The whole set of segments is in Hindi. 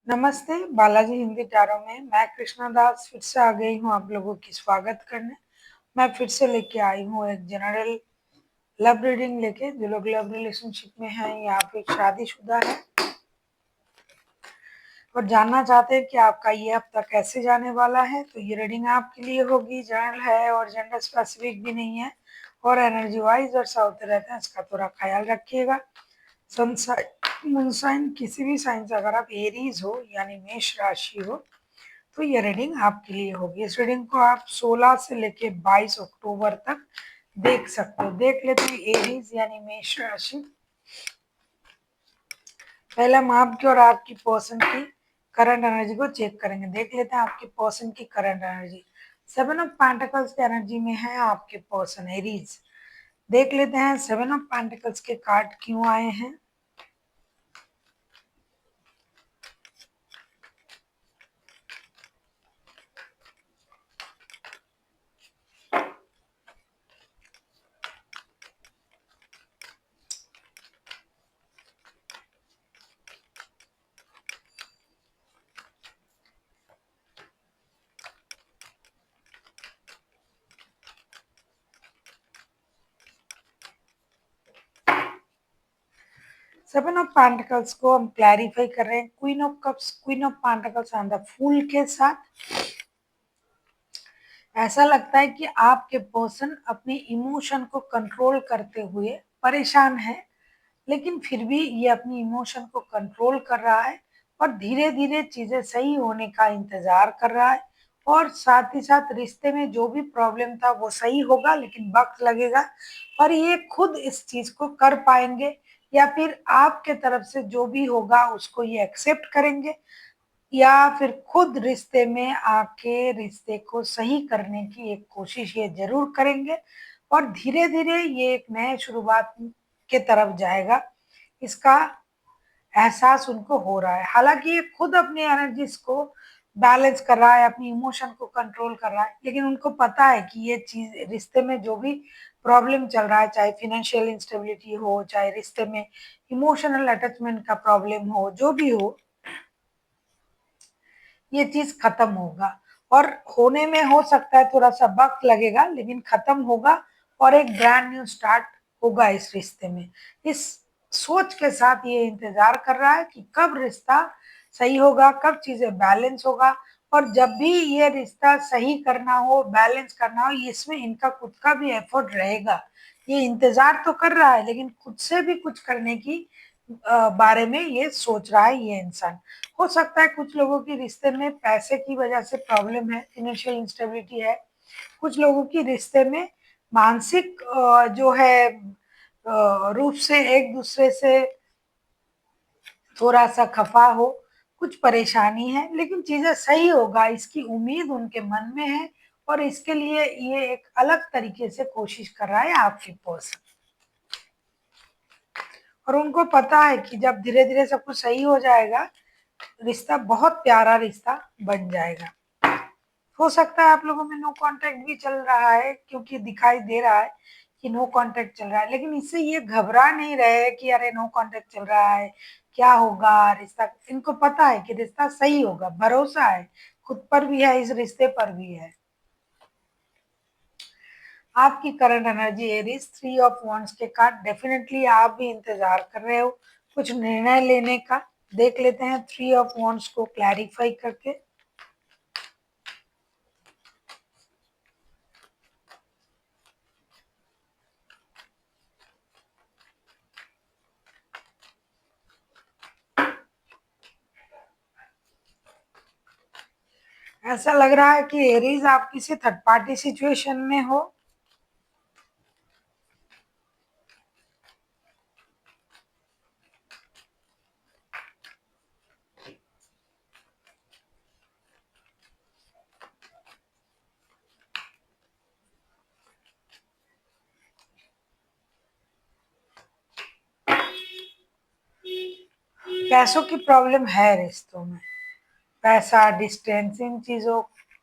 नमस्ते, बालाजी हिंदी टैरो में मैं कृष्णा दास फिर से आ गई हूँ आप लोगों की स्वागत करने। मैं फिर से लेके आई हूँ एक जनरल लव रीडिंग लेके। जो लोग लव रिलेशनशिप में हैं या फिर शादीशुदा है और जानना चाहते हैं कि आपका ये हफ्ता कैसे जाने वाला है, तो ये रीडिंग आपके लिए होगी। जनरल है और जेंडर स्पेसिफिक भी नहीं है और एनर्जी वाइज और होते रहते हैं, इसका थोड़ा ख्याल रखिएगा। सनसाइन मूनसाइन किसी भी साइन से अगर आप एरीज हो यानी मेष राशि हो तो ये रीडिंग आपके लिए होगी। इस रीडिंग को आप 16 से लेके 22 अक्टूबर तक देख सकते हो। देख लेते हैं एरीज यानी मेष राशि। पहले हम आपकी और आपकी पर्सन की करंट एनर्जी को चेक करेंगे। देख लेते हैं आपके पर्सन की करंट एनर्जी। 7 ऑफ पेंटिकल्स की एनर्जी में है आपके पर्सन एरीज। देख लेते हैं 7 ऑफ पेंटिकल्स के कार्ड क्यों आए हैं। सेवन ऑफ पेंटिकल्स को हम क्लैरिफाई कर रहे हैं queen of cups, queen of pentacles and the fool के साथ। ऐसा लगता है कि आपके पर्सन अपने इमोशन को कंट्रोल करते हुए परेशान है, लेकिन फिर भी ये अपनी इमोशन को कंट्रोल कर रहा है और धीरे धीरे चीजें सही होने का इंतजार कर रहा है। और साथ ही साथ रिश्ते में जो भी प्रॉब्लम था वो सही होगा, लेकिन वक्त लगेगा और ये खुद इस चीज को कर पाएंगे या फिर आपके तरफ से जो भी होगा उसको ये एक्सेप्ट करेंगे या फिर खुद रिश्ते में आके रिश्ते को सही करने की एक कोशिश ये जरूर करेंगे और धीरे धीरे ये एक नए शुरुआत के तरफ जाएगा। इसका एहसास उनको हो रहा है। हालांकि ये खुद अपनी एनर्जीज को बैलेंस कर रहा है, अपनी इमोशन को कंट्रोल कर रहा है, लेकिन उनको पता है कि ये चीज रिश्ते में जो भी प्रॉब्लम चल रहा है, चाहे फिनेंशियल इंस्टेबिलिटी हो, चाहे रिश्ते में इमोशनल अटैचमेंट का प्रॉब्लम हो, जो भी हो, ये चीज खत्म होगा। और होने में हो सकता है थोड़ा सा वक्त लगेगा, लेकिन खत्म होगा और एक ब्रांड न्यू स्टार्ट होगा इस रिश्ते में। इस सोच के साथ ये इंतजार कर रहा है कि कब रिश्ता सही होगा, कब चीजें बैलेंस होगा। और जब भी ये रिश्ता सही करना हो, बैलेंस करना हो, इसमें इनका खुद का भी एफर्ट रहेगा। ये इंतजार तो कर रहा है, लेकिन खुद से भी कुछ करने की बारे में ये सोच रहा है ये इंसान। हो सकता है कुछ लोगों की रिश्ते में पैसे की वजह से प्रॉब्लम है, फाइनेंशियल इंस्टेबिलिटी है। कुछ लोगों की रिश्ते में मानसिक जो है रूप से एक दूसरे से थोड़ा सा खफा हो, कुछ परेशानी है, लेकिन चीजें सही होगा इसकी उम्मीद उनके मन में है और इसके लिए ये एक अलग तरीके से कोशिश कर रहा है आपकी पर्सन। और उनको पता है कि जब धीरे धीरे सब कुछ सही हो जाएगा, रिश्ता बहुत प्यारा रिश्ता बन जाएगा। हो सकता है आप लोगों में नो कांटेक्ट भी चल रहा है, क्योंकि दिखाई दे रहा है कि नो कांटेक्ट चल रहा है, लेकिन इससे ये घबरा नहीं रहे कि अरे नो कांटेक्ट चल रहा है, क्या होगा रिश्ता। इनको पता है कि रिश्ता सही होगा, भरोसा है खुद पर भी है, इस रिश्ते पर भी है। आपकी current energy Aries 3 of wands के कार्ड। डेफिनेटली आप भी इंतजार कर रहे हो कुछ निर्णय लेने का। देख लेते हैं 3 ऑफ वांड्स को क्लैरिफाई करके। ऐसा लग रहा है कि एरीज आप किसी थर्ड पार्टी सिचुएशन में हो। पैसों की प्रॉब्लम है रिश्तों में, पैसा, डिस्टेंस, इन चीजों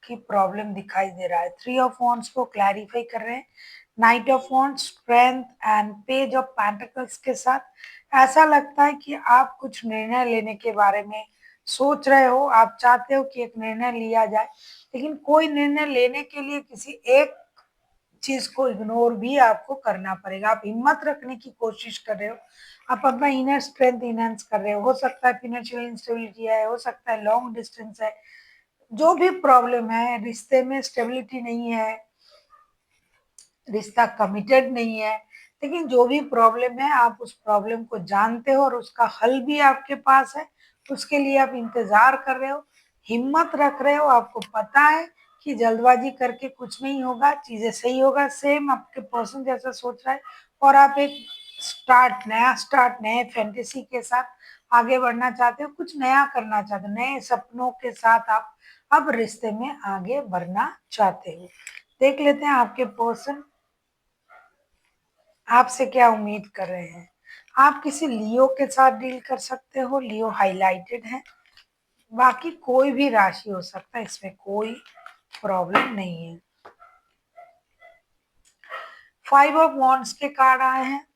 की प्रॉब्लम दिखाई दे रहा है। 3 ऑफ वांड्स को क्लैरिफाई कर रहे हैं night of wands, strength and page of pentacles के साथ। ऐसा लगता है कि आप कुछ निर्णय लेने के बारे में सोच रहे हो, आप चाहते हो कि एक निर्णय लिया जाए, लेकिन कोई निर्णय लेने के लिए किसी एक चीज को इग्नोर भी आपको करना पड़ेगा। आप हिम्मत रखने की कोशिश कर रहे हो, आप अपना इनर स्ट्रेंथ इनहेंस कर रहे हो सकता है फाइनेंशियल इंस्टेबिलिटी है, हो सकता है लॉन्ग डिस्टेंस है, जो भी प्रॉब्लम है, रिश्ते में स्टेबिलिटी नहीं है, रिश्ता कमिटेड नहीं है, लेकिन जो भी प्रॉब्लम है आप उस प्रॉब्लम को जानते हो और उसका हल भी आपके पास है, उसके लिए आप इंतजार कर रहे हो, हिम्मत रख रहे हो, आपको पता है कि जल्दबाजी करके कुछ नहीं होगा, चीजें सही होगा, सेम आपके पर्सन जैसा सोच रहा है, और आप एक नया स्टार्ट नए फैंटेसी के साथ आगे बढ़ना चाहते हो, कुछ नया करना चाहते हो, नए सपनों के साथ आप अब रिश्ते में आगे बढ़ना चाहते हो। देख लेते हैं आपके पर्सन आपसे क्या उम्मीद कर रहे हैं। आप किसी लियो के साथ डील कर सकते हो, लियो हाइलाइटेड है, बाकी कोई भी राशि हो सकता है, इसमें कोई प्रॉब्लम नहीं है। 5 ऑफ वॉन्ड्स के कार्ड आए हैं।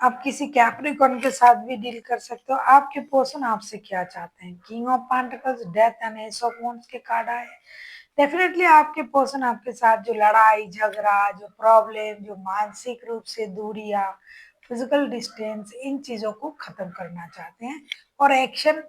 आप किसी कैप्रिकॉर्न के साथ भी डील कर सकते हो। आपके पर्सन आपसे क्या चाहते हैं, king of pentacles, death and S of wands के कार्ड आए हैं। डेफिनेटली आपके पर्सन आपके साथ जो लड़ाई झगड़ा, जो प्रॉब्लम, जो मानसिक रूप से दूरियां, फिजिकल डिस्टेंस, इन चीजों को खत्म करना चाहते हैं और एक्शन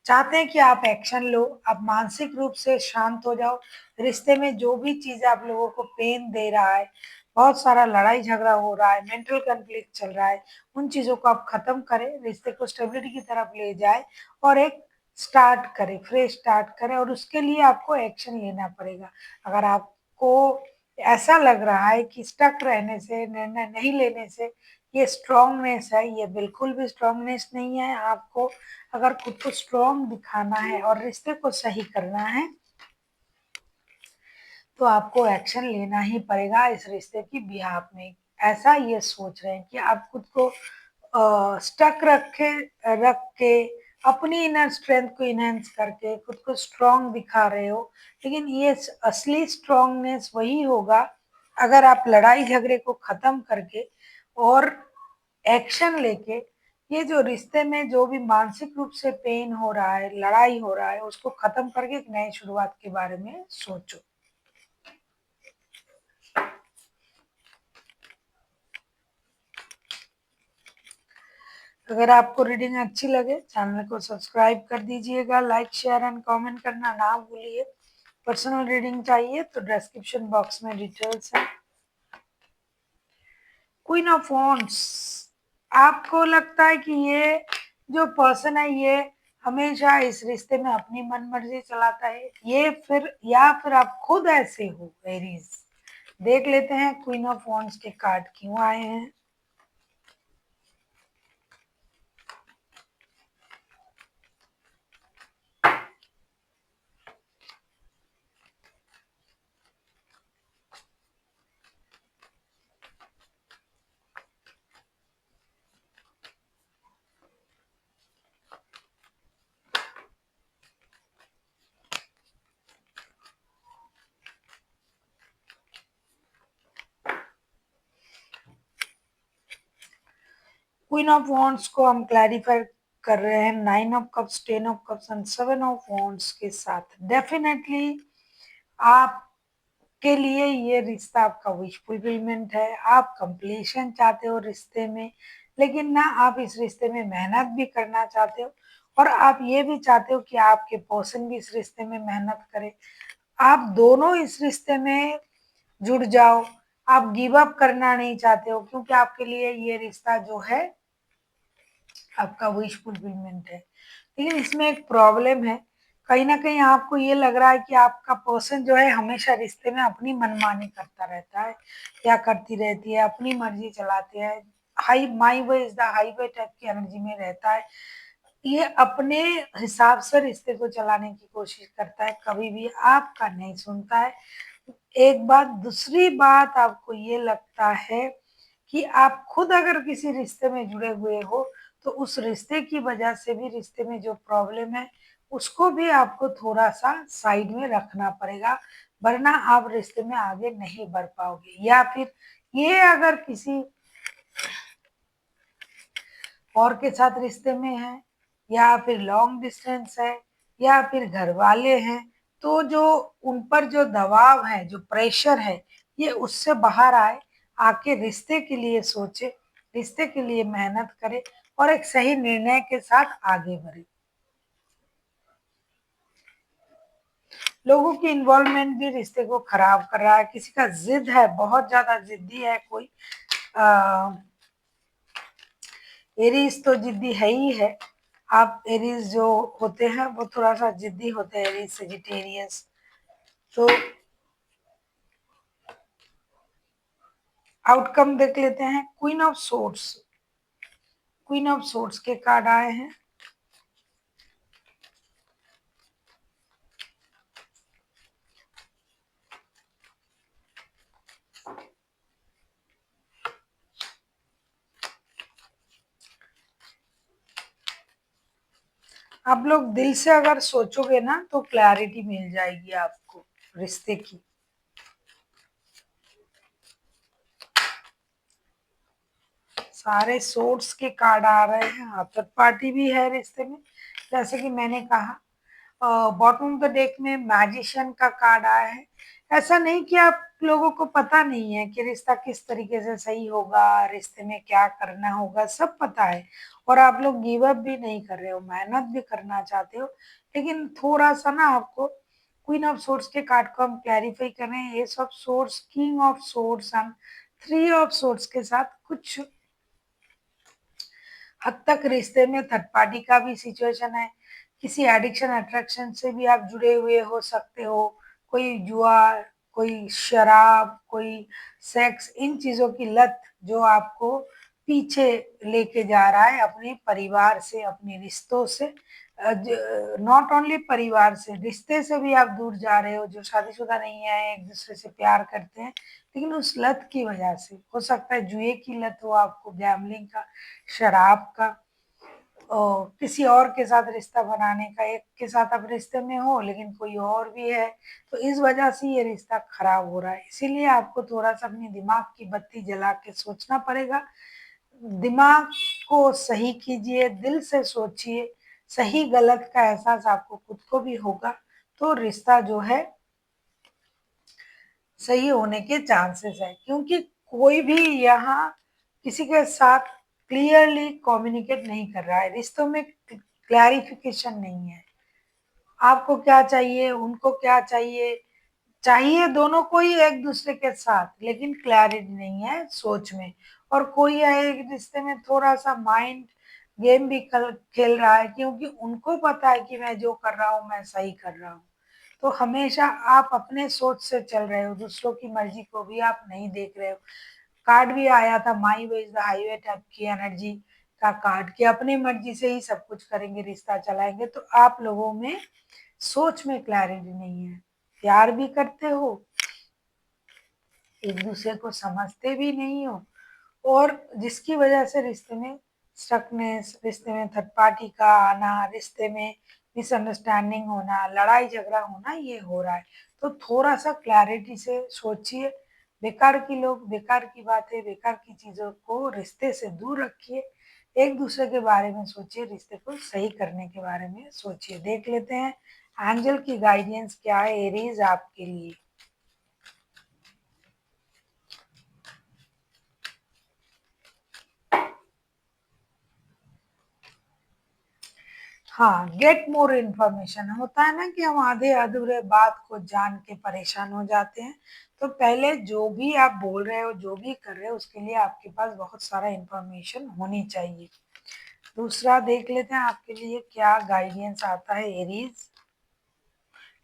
चाहते हैं कि आप एक्शन लो, आप मानसिक रूप से शांत हो जाओ। रिश्ते में जो भी चीज आप लोगों को पेन दे रहा है, बहुत सारा लड़ाई झगड़ा हो रहा है, मेंटल कॉन्फ्लिक्ट चल रहा है, उन चीजों को आप खत्म करें, रिश्ते को स्टेबिलिटी की तरफ ले जाए और एक स्टार्ट करें, फ्रेश स्टार्ट करें, और उसके लिए आपको एक्शन लेना पड़ेगा। अगर आपको ऐसा लग रहा है कि स्टक रहने से, निर्णय नहीं लेने से ये स्ट्रांगनेस है, ये बिल्कुल भी स्ट्रांगनेस नहीं है। आपको अगर खुद को स्ट्रांग दिखाना है और रिश्ते को सही करना है, तो आपको एक्शन लेना ही पड़ेगा इस रिश्ते की बिहाफ में। ऐसा ये सोच रहे हैं कि आप खुद को स्टक रख के अपनी इनर स्ट्रेंथ को इनहेंस करके खुद को स्ट्रांग दिखा रहे हो, लेकिन ये असली स्ट्रांगनेस वही होगा अगर आप लड़ाई झगड़े को खत्म करके और एक्शन लेके ये जो रिश्ते में जो भी मानसिक रूप से पेन हो रहा है, लड़ाई हो रहा है, उसको खत्म करके एक नई शुरुआत के बारे में सोचो। अगर आपको रीडिंग अच्छी लगे, चैनल को सब्सक्राइब कर दीजिएगा, लाइक शेयर एंड कमेंट करना ना भूलिए। पर्सनल रीडिंग चाहिए तो डिस्क्रिप्शन बॉक्स में डिटेल्स है। क्वीन ऑफ वॉन्ड्स, आपको लगता है कि ये जो पर्सन है ये हमेशा इस रिश्ते में अपनी मनमर्जी चलाता है, ये फिर या फिर आप खुद ऐसे हो एरीज। देख लेते हैं क्वीन ऑफ वॉन्ड्स के कार्ड क्यों आए हैं। क्वीन ऑफ वॉन्ड्स को हम क्लैरिफाई कर रहे हैं 9 of cups, 10 of cups and 7 of wands के साथ। डेफिनेटली आपके लिए ये रिश्ता आपका विश फुलफिलमेंट है, आप कंप्लीशन चाहते हो रिश्ते में, लेकिन ना आप इस रिश्ते में मेहनत भी करना चाहते हो और आप ये भी चाहते हो कि आपके पर्सन भी इस रिश्ते में मेहनत करे, आप दोनों इस रिश्ते में जुड़ जाओ। आप गिव अप करना नहीं चाहते हो क्योंकि आपके लिए ये रिश्ता जो है आपका विश फुलफिलमेंट है, लेकिन इसमें एक प्रॉब्लम है। कहीं ना कहीं आपको ये लग रहा है कि आपका पर्सन जो है हमेशा रिश्ते में अपनी मनमानी करता रहता है या करती रहती है, अपनी मर्जी चलाते हैं, high my way is the highway type की एनर्जी में रहता है। ये अपने हिसाब से रिश्ते को चलाने की कोशिश करता है, कभी भी आपका नहीं सुनता है। एक बात, दूसरी बात आपको ये लगता है कि आप खुद अगर किसी रिश्ते में जुड़े हुए हो, तो उस रिश्ते की वजह से भी रिश्ते में जो प्रॉब्लम है, उसको भी आपको थोड़ा-सा साइड में रखना पड़ेगा, वरना आप रिश्ते में आगे नहीं बढ़ पाओगे। या फिर ये अगर किसी और के साथ रिश्ते में है, या फिर लॉन्ग डिस्टेंस है, या फिर घर वाले हैं, तो जो उन पर जो दबाव है, जो प्रेशर है, ये उससे बाहर आए, आके रिश्ते के लिए सोचे, रिश्ते के लिए मेहनत करे और एक सही निर्णय के साथ आगे बढ़े। लोगों की इन्वॉल्वमेंट भी रिश्ते को खराब कर रहा है। किसी का जिद है, बहुत ज्यादा जिद्दी है कोई, एरीज तो जिद्दी है ही है। आप एरीज जो होते हैं वो थोड़ा सा जिद्दी होते हैं, एरीज सेजिटेरियस। तो आउटकम देख लेते हैं। Queen of swords, queen of swords के कार्ड आए हैं। आप लोग दिल से अगर सोचोगे ना तो क्लैरिटी मिल जाएगी आपको रिश्ते की। सारे सोर्स के कार्ड आ रहे हैं। थर्ड पार्टी भी है रिश्ते में, जैसे कि मैंने कहा। बॉटम ऑफ द डेक में मैजिशियन का कार्ड आया है। ऐसा नहीं कि आप लोगों को पता नहीं है कि रिश्ता किस तरीके से सही होगा, रिश्ते में क्या करना होगा, सब पता है। और आप लोग गिव अप भी नहीं कर रहे हो, मेहनत भी करना चाहते हो, लेकिन थोड़ा सा ना आपको क्वीन ऑफ सोर्स के कार्ड को हम क्लैरिफाई कर रहे हैं। S of source, king of source and three of source के साथ कुछ हद तक रिश्ते में थर्ड पार्टी का भी सिचुएशन है। किसी एडिक्शन अट्रैक्शन से भी आप जुड़े हुए हो सकते हो। कोई जुआ, कोई शराब, कोई सेक्स, इन चीजों की लत जो आपको पीछे लेके जा रहा है अपने परिवार से, अपने रिश्तों से। नॉट ओनली परिवार से, रिश्ते से भी आप दूर जा रहे हो। जो शादीशुदा नहीं है, एक दूसरे से प्यार करते हैं, लेकिन उस लत की वजह से, हो सकता है जुए की लत हो आपको, गैम्बलिंग का, शराब का, किसी और के साथ रिश्ता बनाने का। एक के साथ आप रिश्ते में हो लेकिन कोई और भी है, तो इस वजह से ये रिश्ता खराब हो रहा है। इसीलिए आपको थोड़ा सा अपनी दिमाग की बत्ती जला के सोचना पड़ेगा। दिमाग को सही कीजिए, दिल से सोचिए, सही गलत का एहसास आपको खुद को भी होगा, तो रिश्ता जो है सही होने के चांसेस है। क्योंकि कोई भी यहाँ किसी के साथ क्लियरली कम्युनिकेट नहीं कर रहा है, रिश्तों में क्लैरिफिकेशन नहीं है। आपको क्या चाहिए, उनको क्या चाहिए, चाहिए दोनों को ही एक दूसरे के साथ, लेकिन क्लैरिटी नहीं है सोच में। और कोई है एक रिश्ते में थोड़ा सा माइंड गेम भी खेल रहा है, क्योंकि उनको पता है कि मैं जो कर रहा हूँ मैं सही कर रहा हूँ। तो हमेशा आप अपने सोच से चल रहे हो, दूसरों की मर्जी को भी आप नहीं देख रहे हो। कार्ड भी आया था my way is the highway type की एनर्जी का कार्ड, कि अपनी मर्जी से ही सब कुछ करेंगे, रिश्ता चलाएंगे। तो आप लोगों में सोच में क्लैरिटी नहीं है, प्यार भी करते हो, एक दूसरे को समझते भी नहीं हो, और जिसकी वजह से रिश्ते में स्टकनेस, रिश्ते में थर्ड पार्टी का आना, रिश्ते में मिसअंडरस्टैंडिंग होना, लड़ाई झगड़ा होना, ये हो रहा है। तो थोड़ा सा क्लैरिटी से सोचिए। बेकार की लोग, बेकार की बातें, बेकार की चीजों को रिश्ते से दूर रखिए। एक दूसरे के बारे में सोचिए, रिश्ते को सही करने के बारे में सोचिए। देख लेते हैं एंजल की गाइडेंस क्या है एरीज आपके लिए। हाँ, गेट मोर इन्फॉर्मेशन होता है ना, कि हम आधे अधूरे बात को जान के परेशान हो जाते हैं। तो पहले जो भी आप बोल रहे हो, जो भी कर रहे हो, उसके लिए आपके पास बहुत सारा इन्फॉर्मेशन होनी चाहिए। दूसरा देख लेते हैं आपके लिए क्या गाइडेंस आता है Aries.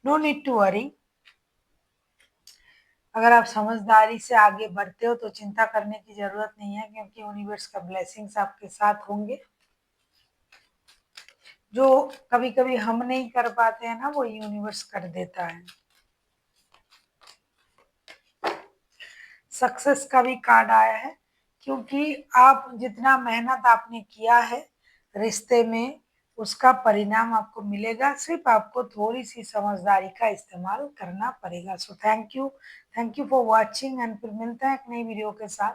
No need to worry. अगर आप समझदारी से आगे बढ़ते हो तो चिंता करने की जरूरत नहीं है, क्योंकि यूनिवर्स का ब्लेसिंग्स आपके साथ होंगे। जो कभी-कभी हम नहीं कर पाते हैं ना, वो यूनिवर्स कर देता है। सक्सेस का भी कार्ड आया है, क्योंकि आप जितना मेहनत आपने किया है रिश्ते में, उसका परिणाम आपको मिलेगा, सिर्फ आपको थोड़ी-सी समझदारी का इस्तेमाल करना पड़ेगा। So thank you for watching and फिर मिलते हैं एक नई वीडियो के साथ।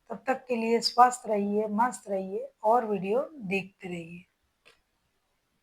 तब तक के लिए स्वस्थ रहिए, मस्त रहिए और वीडियो देखते रहिए।